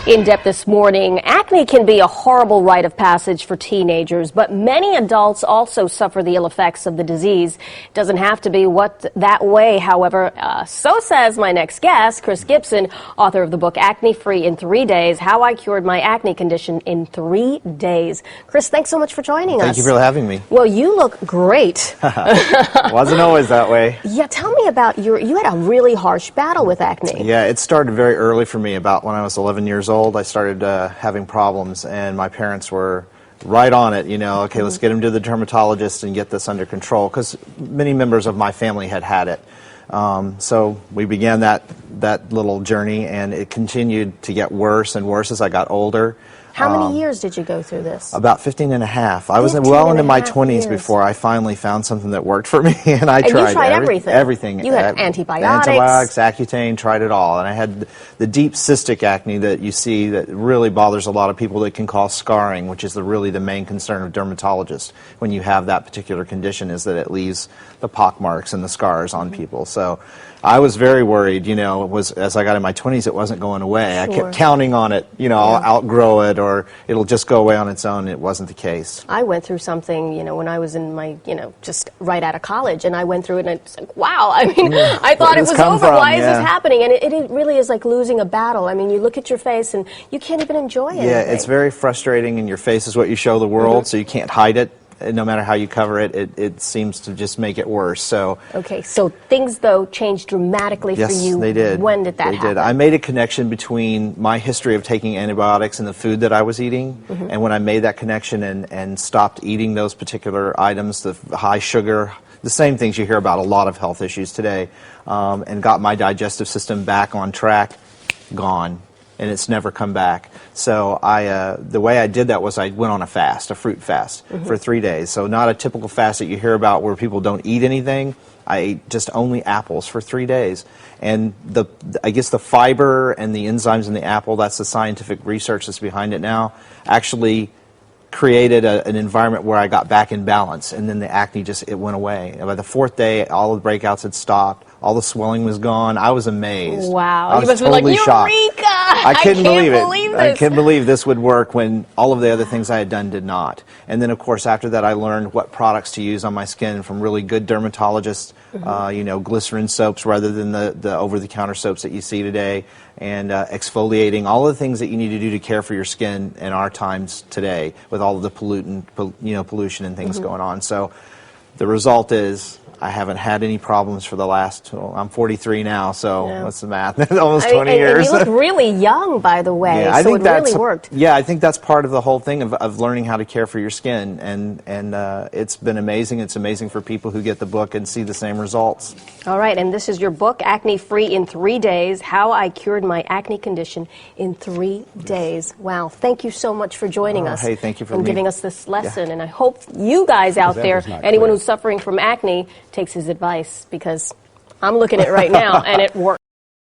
In depth this morning, acne can be a horrible rite of passage for teenagers, but many adults also suffer the ill effects of the disease. It doesn't have to be that way, however. So says my next guest, Chris Gibson, author of the book Acne Free in 3 Days, How I Cured My Acne Condition in 3 Days. Chris, thanks so much for joining us. Thank you for having me. Well, you look great. Wasn't always that way. Yeah, tell me about you had a really harsh battle with acne. Yeah, it started very early for me. About when I was 11 years old, I started having problems, and my parents were right on it, you know, okay, let's get him to the dermatologist and get this under control, because many members of my family had it. So we began that little journey, and it continued to get worse and worse as I got older. How many years did you go through this? About 15 and a half. I was well into my 20s before I finally found something that worked for me, and I tried you tried everything. Everything. You had antibiotics. Accutane, tried it all. And I had the deep cystic acne that you see that really bothers a lot of people, that can cause scarring, which is really the main concern of dermatologists when you have that particular condition, is that it leaves the pock marks and the scars on people. So I was very worried, you know, as I got in my 20s, it wasn't going away. Sure. I kept counting on it, you know, I'll outgrow it or it'll just go away on its own. It wasn't the case. I went through something, you know, when I was in my, you know, just right out of college, and I went through it and I was like, wow, I mean, I thought it was over. Why is this happening? And it really is like losing a battle. I mean, you look at your face and you can't even enjoy it. Yeah, it's very frustrating, and your face is what you show the world, so you can't hide it. No matter how you cover it, it seems to just make it worse. So okay, so things though changed dramatically for you. Yes, they did. When did that happen? They did. I made a connection between my history of taking antibiotics and the food that I was eating, and when I made that connection and stopped eating those particular items, the high sugar, the same things you hear about a lot of health issues today, and got my digestive system back on track, gone. And it's never come back. So the way I did that was I went on a fast, a fruit fast, for 3 days. So not a typical fast that you hear about where people don't eat anything. I ate just only apples for 3 days. And I guess the fiber and the enzymes in the apple, that's the scientific research that's behind it now, actually created an environment where I got back in balance, and then the acne it went away. And by the 4th day, all the breakouts had stopped. All the swelling was gone. I was amazed. Wow. I was totally shocked. Eureka! I couldn't believe it. This. I couldn't believe this would work when all of the other things I had done did not. And then, of course, after that, I learned what products to use on my skin from really good dermatologists, you know, glycerin soaps rather than the over-the-counter soaps that you see today, and exfoliating, all the things that you need to do to care for your skin in our times today with all of the pollution and things going on. So the result is I haven't had any problems for the last, I'm 43 now, so what's the math? Almost 20 years. And you look really young, by the way, yeah, so it really worked. Yeah, I think that's part of the whole thing of learning how to care for your skin, and it's been amazing. It's amazing for people who get the book and see the same results. All right, and this is your book, Acne Free in 3 Days, How I Cured My Acne Condition in 3 Days. Wow, thank you so much for joining us. Hey, thank you for giving us this lesson, and I hope you guys out there, anyone who's suffering from acne, takes his advice, because I'm looking at it right now and it works.